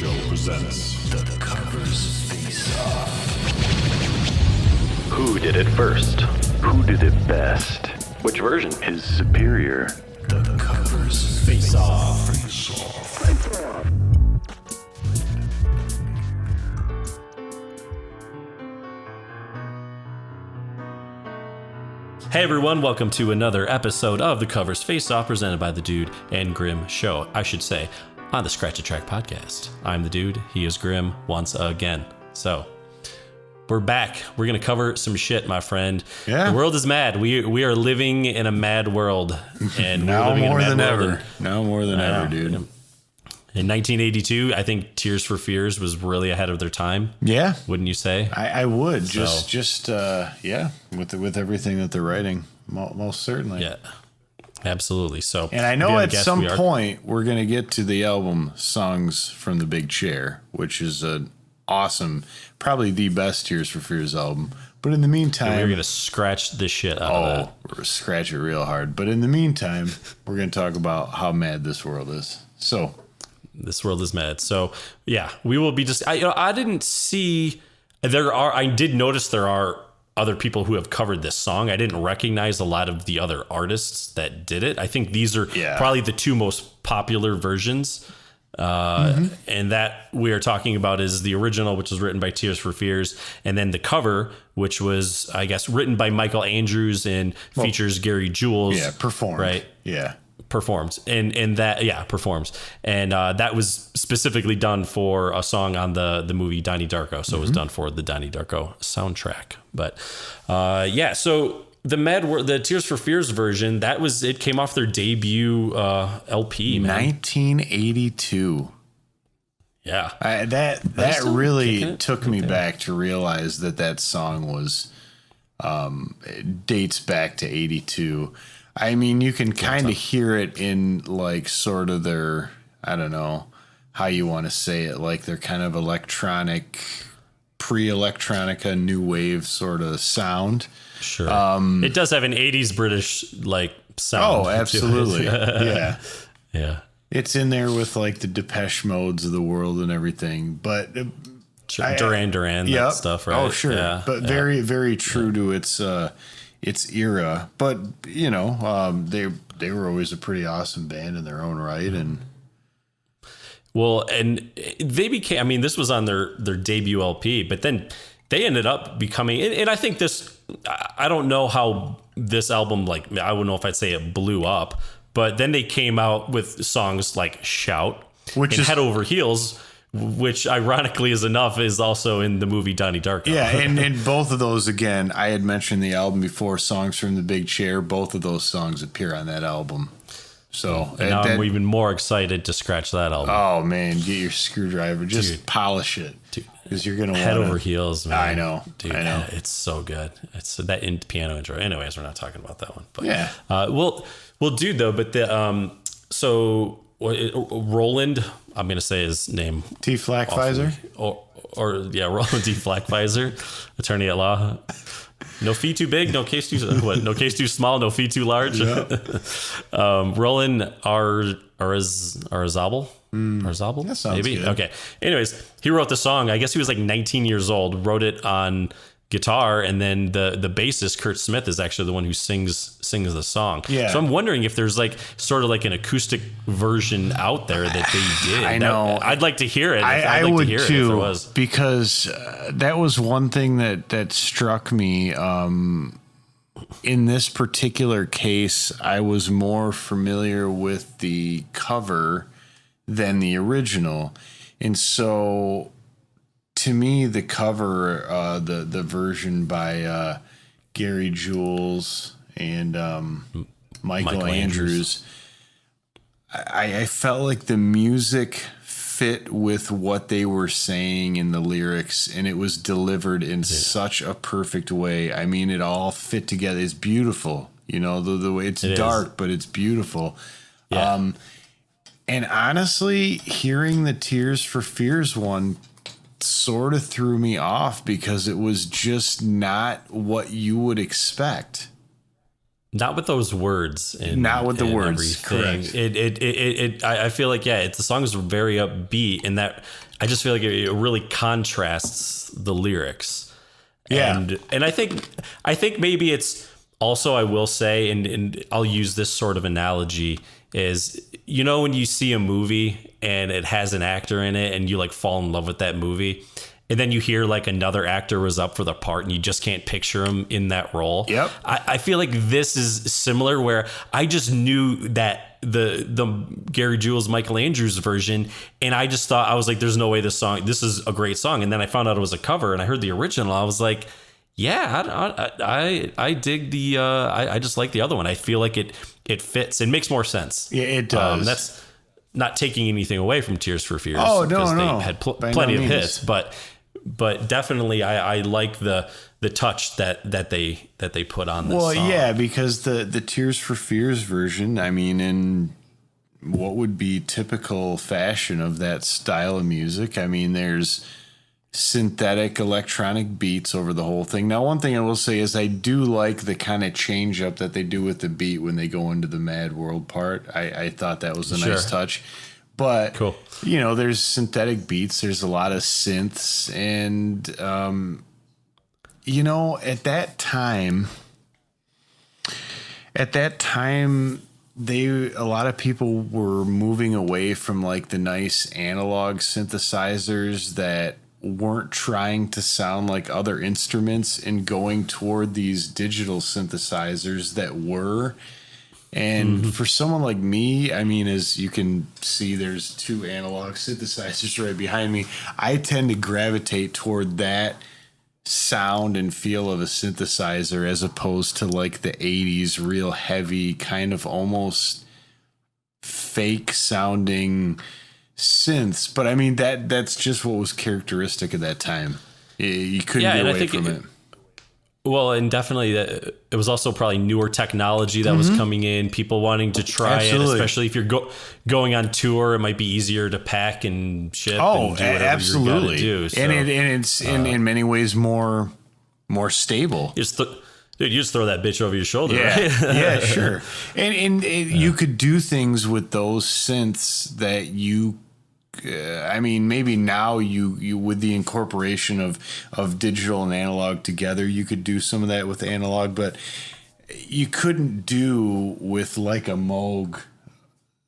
Show presents The Covers Face Off. Who did it first? Who did it best? Which version is superior? The Covers Face Off. Hey everyone, welcome to another episode of the Covers Face Off presented by the Dude and Grim Show. I should say, on the Scratch a Track podcast. I'm the Dude, he is Grim once again. So, we're back. We're going to cover some shit, my friend. Yeah. The world is mad. We are living in a mad world. And now we're living more in a than mad world. ever. Now more than ever, dude. In 1982, I think Tears for Fears was really ahead of their time. Yeah, Wouldn't you say? I would So- yeah, with everything that they're writing, most certainly. Yeah. Absolutely. So, And I if know you haven't at guessed, some we are- point we're gonna get to the album "Songs from the Big Chair," which is an awesome, probably the best Tears for Fears album. But in the meantime, we're going to scratch the shit out of that. we're scratch it real hard. But in the meantime, we're gonna talk about how mad this world is. So. This world is mad. So yeah, we will be just. I didn't see. I did notice there are other people who have covered this song. I didn't recognize a lot of the other artists that did it. I think these are probably the two most popular versions. And that we are talking about is the original, which was written by Tears for Fears, and then the cover, which was, I guess, written by Michael Andrews and features Gary Jules. Yeah, performed. Right. Yeah. Performs and that performs and that was specifically done for a song on the movie Donnie Darko, so it was done for the Donnie Darko soundtrack. But so the Tears for Fears version, it came off their debut LP, man. 1982. Yeah, That really took me back to realize that song was it dates back to 82. I mean, you can kind of hear it in like sort of their, I don't know how you want to say it, like their kind of electronic, pre-electronica, new wave sort of sound. sure. It does have an 80s British like sound. Oh, to it. absolutely. Yeah. Yeah. It's in there with like the Depeche Modes of the world and everything, but Sure. Duran, that stuff, right? Oh, sure. Yeah. But very, very true to its era. But you know, they were always a pretty awesome band in their own right, and well, and they became. I mean, this was on their debut LP, but then they ended up becoming. And I think this. I don't know how this album, like, I wouldn't know if I'd say it blew up, but then they came out with songs like "Shout," which is Head Over Heels, which ironically is enough is also in the movie Donnie Darko. Yeah, and both of those, again, I had mentioned the album before, Songs from the Big Chair. Both of those songs appear on that album. So and now I'm even more excited to scratch that album. Oh man, get your screwdriver, just polish it, because you're gonna Head Over Heels, man. I know, dude. I know. It's so good. It's that piano intro. Anyways, we're not talking about that one. But yeah, we'll do though. But the Roland, I'm gonna say his name. T. Flackpfizer, Roland D. Flackpfizer, attorney at law. No fee too big, no case too no case too small, no fee too large. Yeah. Roland Arzabal. Arzabal? That sounds maybe. good. Okay. Anyways, he wrote the song. I guess he was like 19 years old. Wrote it on guitar, and then the bassist Kurt Smith is actually the one who sings the song. Yeah. So I'm wondering if there's like sort of like an acoustic version out there that they did. I know. I'd like to hear it. I like would to hear too, it if there was. because that was one thing that struck me. In this particular case, I was more familiar with the cover than the original, and so to me, the cover, the version by Gary Jules and Michael Andrews, I felt like the music fit with what they were saying in the lyrics, and it was delivered in such a perfect way. I mean, it all fit together. It's beautiful, you know, the way it's dark, but it's beautiful. Yeah. And honestly, hearing the Tears for Fears one sort of threw me off because it was just not what you would expect. Not with those words. Not with the words. Everything. Correct. I feel like, the songs are very upbeat, and that I just feel like it really contrasts the lyrics. Yeah. And I think maybe it's also, I will say, and I'll use this sort of analogy, is, you know, when you see a movie and it has an actor in it and you like fall in love with that movie, and then you hear like another actor was up for the part and you just can't picture him in that role. Yep. I feel like this is similar, where I just knew that the Gary Jules, Michael Andrews version, and I just thought, I was like, there's no way this is a great song. And then I found out it was a cover and I heard the original. I was like, yeah, I dig the, I just like the other one. I feel like it fits and makes more sense. Yeah, it does. That's not taking anything away from Tears for Fears. Oh, no, because no. They had By plenty no of means. hits, but definitely I like the touch that they put on this song. Yeah, because the Tears for Fears version, I mean, in what would be typical fashion of that style of music, I mean, there's synthetic electronic beats over the whole thing. Now, one thing I will say is I do like the kind of change up that they do with the beat when they go into the Mad World part. I thought that was a nice touch. But, Cool. You know, there's synthetic beats, there's a lot of synths, and, you know, at that time, a lot of people were moving away from like the nice analog synthesizers that weren't trying to sound like other instruments and going toward these digital synthesizers that were. And for someone like me, I mean, as you can see, there's two analog synthesizers right behind me. I tend to gravitate toward that sound and feel of a synthesizer as opposed to like the 80s real heavy, kind of almost fake sounding synths. But I mean, that's just what was characteristic of that time. You couldn't get away from it. Well, and definitely it was also probably newer technology that was coming in, people wanting to try it, especially if you're going on tour. It might be easier to pack and ship and do whatever absolutely. you're going to do. So, and it's in many ways more stable. you just throw that bitch over your shoulder, Yeah, right? yeah, sure. And you could do things with those synths that you I mean, maybe now you with the incorporation of digital and analog together, you could do some of that with analog, but you couldn't do with like a Moog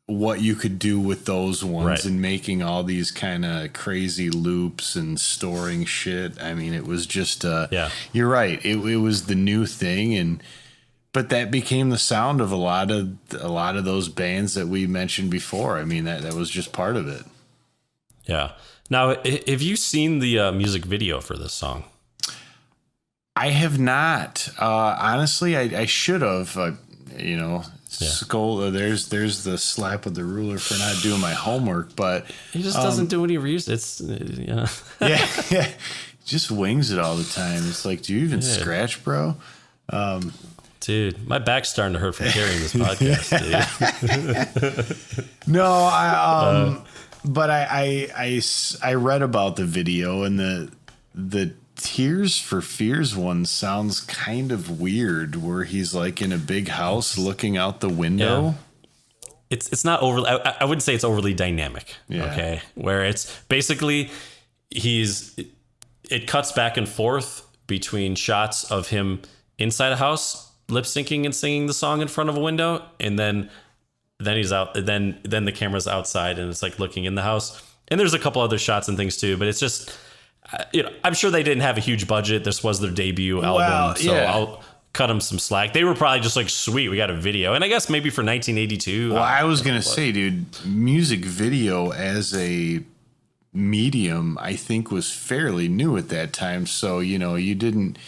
what you could do with those ones, right, and making all these kind of crazy loops and storing shit. I mean, it was just you're right. It was the new thing, but that became the sound of a lot of those bands that we mentioned before. I mean, that was just part of it. Yeah. Now, have you seen the music video for this song? I have not. Honestly, I should have. There's the slap of the ruler for not doing my homework, but He just doesn't do any reason. It's yeah, just wings it all the time. It's like, do you even scratch, bro? Dude, my back's starting to hurt from carrying this podcast, dude. No, but I read about the video, and the Tears for Fears one sounds kind of weird, where he's like in a big house looking out the window. Yeah. It's not overly, I wouldn't say it's overly dynamic. Yeah. Okay. Where it's basically it cuts back and forth between shots of him inside a house lip syncing and singing the song in front of a window, and then he's out. Then the camera's outside, and it's like looking in the house. And there's a couple other shots and things too, but it's just, I'm sure they didn't have a huge budget. This was their debut album, so I'll cut them some slack. They were probably just like, sweet, we got a video. And I guess maybe for 1982. Well, I was gonna say, dude, music video as a medium, I think, was fairly new at that time. So you didn't.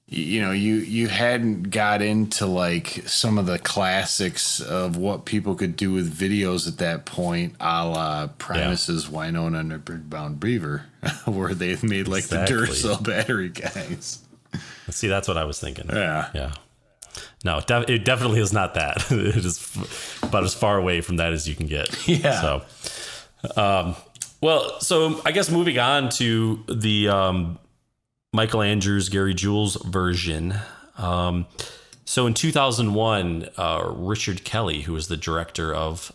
You hadn't got into like some of the classics of what people could do with videos at that point, a la Primus's Winona and the Big Brown Beaver, where they've made like the Duracell battery guys. See, that's what I was thinking. Yeah. No, it definitely is not that. It is about as far away from that as you can get. Yeah. So, so I guess moving on to the Michael Andrews, Gary Jules version. So in 2001, Richard Kelly, who was the director of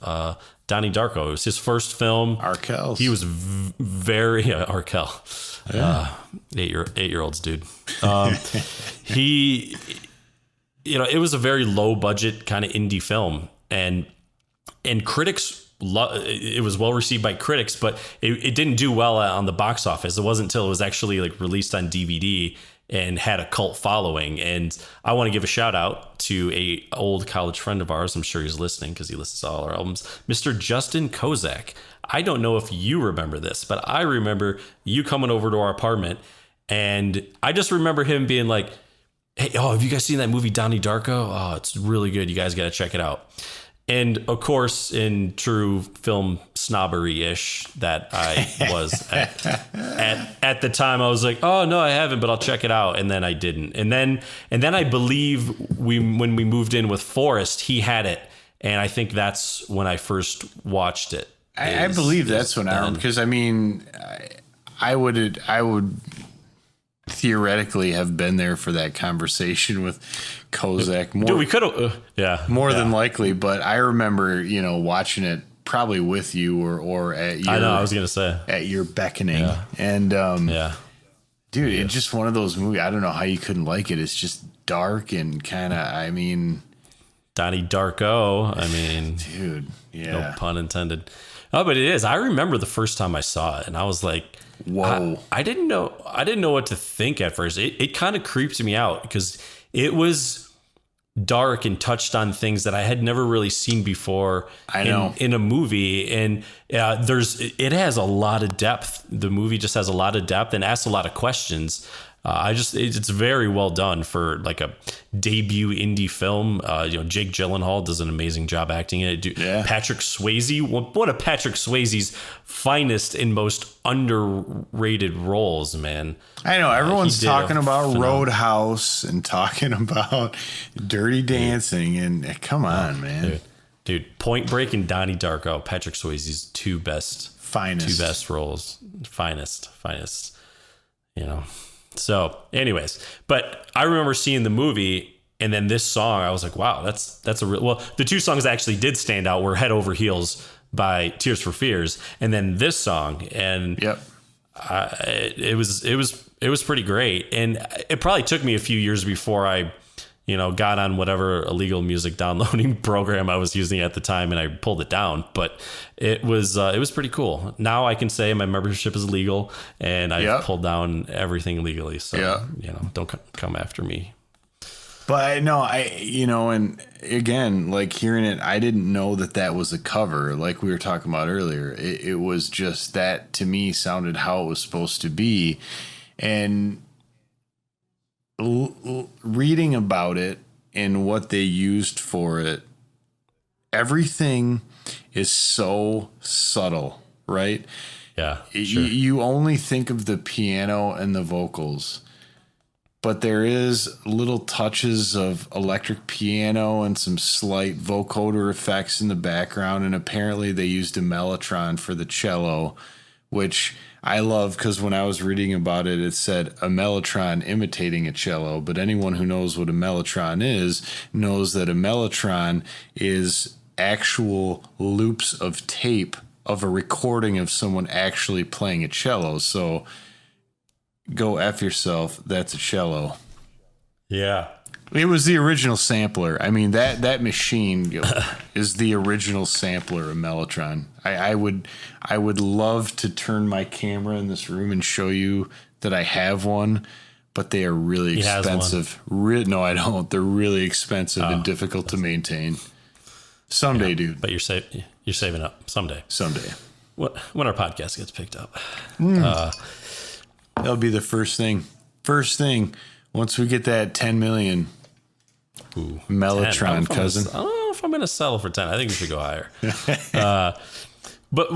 Donnie Darko, it was his first film. Arkell. He was very Arkell, 8-year-olds, dude. He, it was a very low budget kind of indie film, and critics. It was well received by critics, but it didn't do well on the box office. It wasn't until it was actually like released on DVD and had a cult following. And I want to give a shout out to a old college friend of ours. I'm sure he's listening because he listens to all our albums. Mr. Justin Kozak. I don't know if you remember this, but I remember you coming over to our apartment, and I just remember him being like, "Hey, have you guys seen that movie Donnie Darko? Oh, it's really good. You guys got to check it out." And of course, in true film snobbery-ish that I was at the time, I was like, "Oh no, I haven't, but I'll check it out." And then I didn't. And then I believe when we moved in with Forrest, he had it, and I think that's when I first watched it. I believe that's when I remember, because I mean, I would theoretically have been there for that conversation with Kozak. Dude, we could have, more than likely. But I remember, watching it probably with you or at your. I know. I was gonna say at your beckoning, and dude, it's just one of those movies. I don't know how you couldn't like it. It's just dark and kind of. I mean, Donnie Darko. I mean, dude, no pun intended. Oh, but it is. I remember the first time I saw it, and I was like, "Whoa!" I didn't know what to think at first. It kind of creeped me out because it was dark and touched on things that I had never really seen before. In a movie, and it has a lot of depth. The movie just has a lot of depth and asks a lot of questions. It's very well done for like a debut indie film. Jake Gyllenhaal does an amazing job acting in it. Patrick Swayze, one of Patrick Swayze's finest and most underrated roles, man. I know everyone's talking about Roadhouse and talking about Dirty Dancing, and come on, man. Dude, Point Break and Donnie Darko, Patrick Swayze's two best roles, finest. So anyways, but I remember seeing the movie, and then this song, I was like, wow, that's a real, well, the two songs that actually did stand out were Head Over Heels by Tears for Fears, and then this song. And it was pretty great. And it probably took me a few years before I, got on whatever illegal music downloading program I was using at the time, and I pulled it down. But it was pretty cool. Now I can say my membership is legal, and I've pulled down everything legally. So don't come after me. But no, and again, like hearing it, I didn't know that was a cover. Like we were talking about earlier, it was just that to me sounded how it was supposed to be, and reading about it and what they used for it, everything is so subtle, right? Yeah, sure. You only think of the piano and the vocals, but there is little touches of electric piano and some slight vocoder effects in the background. And apparently they used a mellotron for the cello, which I love because when I was reading about it, it said a mellotron imitating a cello. But anyone who knows what a mellotron is knows that a mellotron is actual loops of tape of a recording of someone actually playing a cello. So go F yourself. That's a cello. Yeah. It was the original sampler. I mean, that machine is the original sampler of Mellotron. I would love to turn my camera in this room and show you that I have one, but they are really expensive. No, I don't. They're really expensive and difficult to maintain. Someday, dude. But you're saving up someday. Someday. When our podcast gets picked up. That'll be the first thing. Once we get that 10 million. Ooh, Mellotron, 10. cousin. I don't know if I'm going to settle for 10. I think we should go higher. But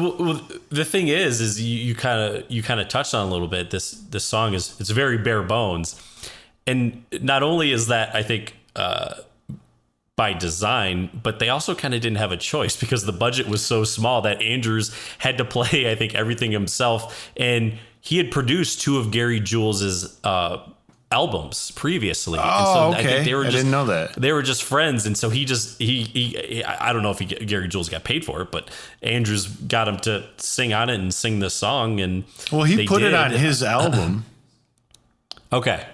the thing is you kind of touched on a little bit. This song it's very bare bones, and not only is that I think by design, but they also kind of didn't have a choice because the budget was so small that Andrews had to play I think everything himself, and he had produced two of Gary Jules's albums previously. Oh, and so okay. I think they were I didn't know that. They were just friends. And so I don't know if Gary Jules got paid for it, but Andrews got him to sing on it and sing the song. And he put it on his album. Okay.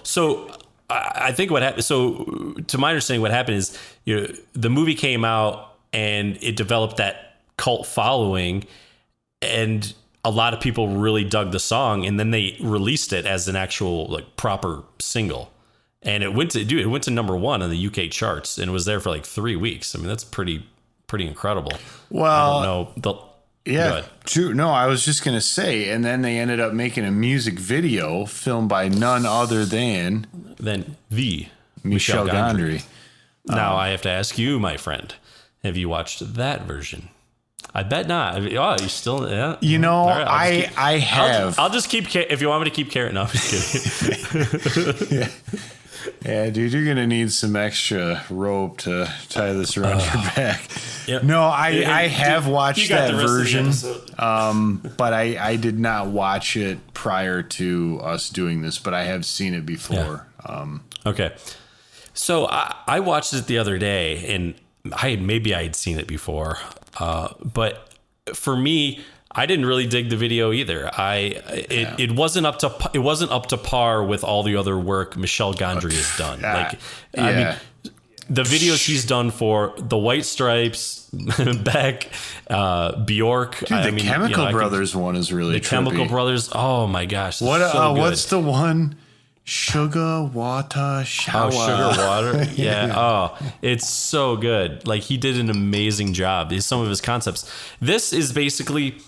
So I think what happened, so to my understanding, what happened is, the movie came out and it developed that cult following, and a lot of people really dug the song, and then they released it as an actual like proper single, and it went to number 1 on the UK charts, and it was there for like 3 weeks. I mean, that's pretty incredible. Well, I don't know. Yeah, true. No, I was just going to say, and then they ended up making a music video filmed by none other than Michel Gondry. Now I have to ask you, my friend, have you watched that version? I bet not. Oh, you still, yeah. All right, I have. have. I'll just keep, if you want me to keep carrying. No, I'm just kidding. Yeah, dude, you're going to need some extra rope to tie this around your back. Yep. No, I have watched that version, but I did not watch it prior to us doing this, but I have seen it before. Yeah. Okay. So I watched it the other day, and maybe I had seen it before, but for me, I didn't really dig the video either. It wasn't up to par with all the other work Michel Gondry has done. I mean, the videos he's done for the White Stripes, Beck, Bjork. Dude, the Chemical Brothers one is really the trippy. Chemical Brothers. Oh my gosh! What's the one? Sugar water shower. Oh, sugar water. Yeah. Oh, it's so good. Like, he did an amazing job. Some of his concepts. This is basically,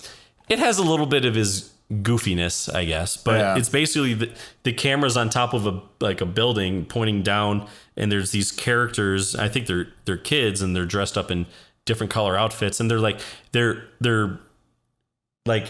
it has a little bit of his goofiness, I guess, but it's basically the camera's on top of a building pointing down, and there's these characters. I think they're kids, and they're dressed up in different color outfits, and they're like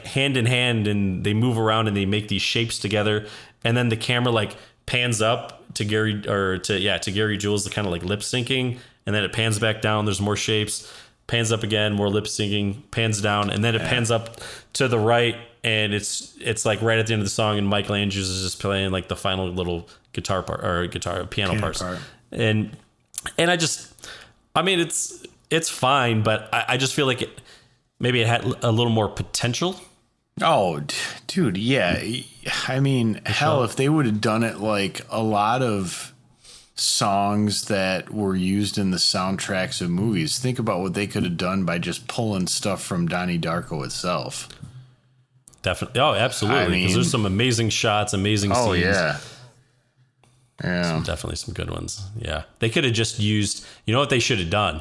hand in hand, and they move around and they make these shapes together. And then the camera like pans up to Gary Jules, kind of like lip syncing, and then it pans back down. There's more shapes, pans up again, more lip syncing, pans down, and then it pans up to the right, and it's like right at the end of the song, and Michael Andrews is just playing like the final little piano parts, and I mean it's fine, but I just feel like maybe it had a little more potential. Oh, dude, yeah. I mean, hell, if they would have done it like a lot of songs that were used in the soundtracks of movies, think about what they could have done by just pulling stuff from Donnie Darko itself. Definitely. Oh, absolutely. Because there's some amazing shots, amazing scenes. Oh, yeah. Yeah. Definitely some good ones. Yeah. They could have just used, you know what they should have done?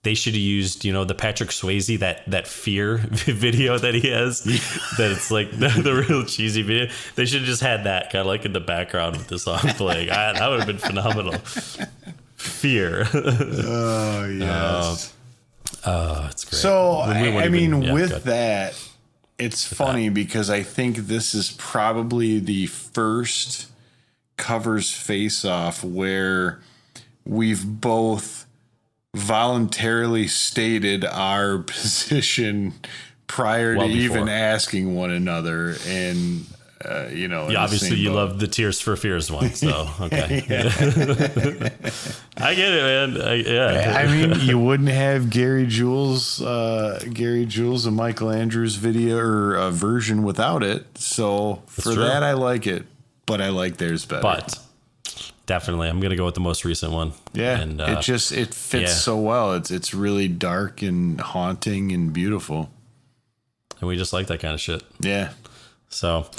They should have used, the Patrick Swayze, that Fear video that he has, that it's like the real cheesy video. They should have just had that kind of like in the background with the song playing. That would have been phenomenal. Fear. Oh, yes. It's great. So, with that, it's funny because I think this is probably the first covers face-off where we've both voluntarily stated our position prior to even asking one another, and obviously you love the Tears for Fears one, so okay. I get it, man. I mean, you wouldn't have Gary Jules and Michael Andrews video or version without it, so for that I like it, but I like theirs better. But definitely, I'm gonna go with the most recent one. Yeah, and it fits so well. It's really dark and haunting and beautiful, and we just like that kind of shit. Yeah. So,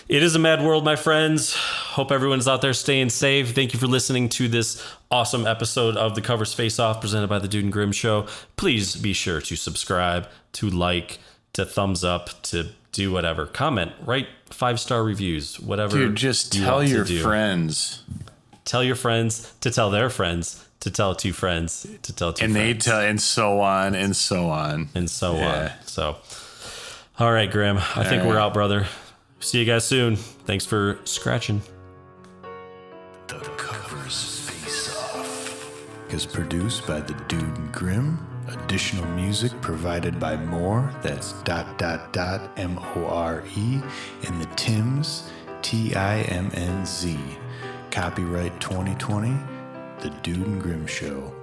it is a mad world, my friends. Hope everyone's out there staying safe. Thank you for listening to this awesome episode of the Covers Face Off presented by the Dude and Grimm Show. Please be sure to subscribe, to like, to thumbs up, to do whatever, comment, write 5-star reviews, whatever. Dude, just tell your friends. Tell your friends to tell their friends to tell two friends to tell two friends. And they tell, and so on and so on. And so on. So, all right, Graham, I think we're out, brother. See you guys soon. Thanks for scratching. The Covers Face Off is produced by the Dude and Grimm. Additional music provided by More. That's ... MORE, and the Tims, TIMNZ. Copyright 2020, The Dude and Grim Show.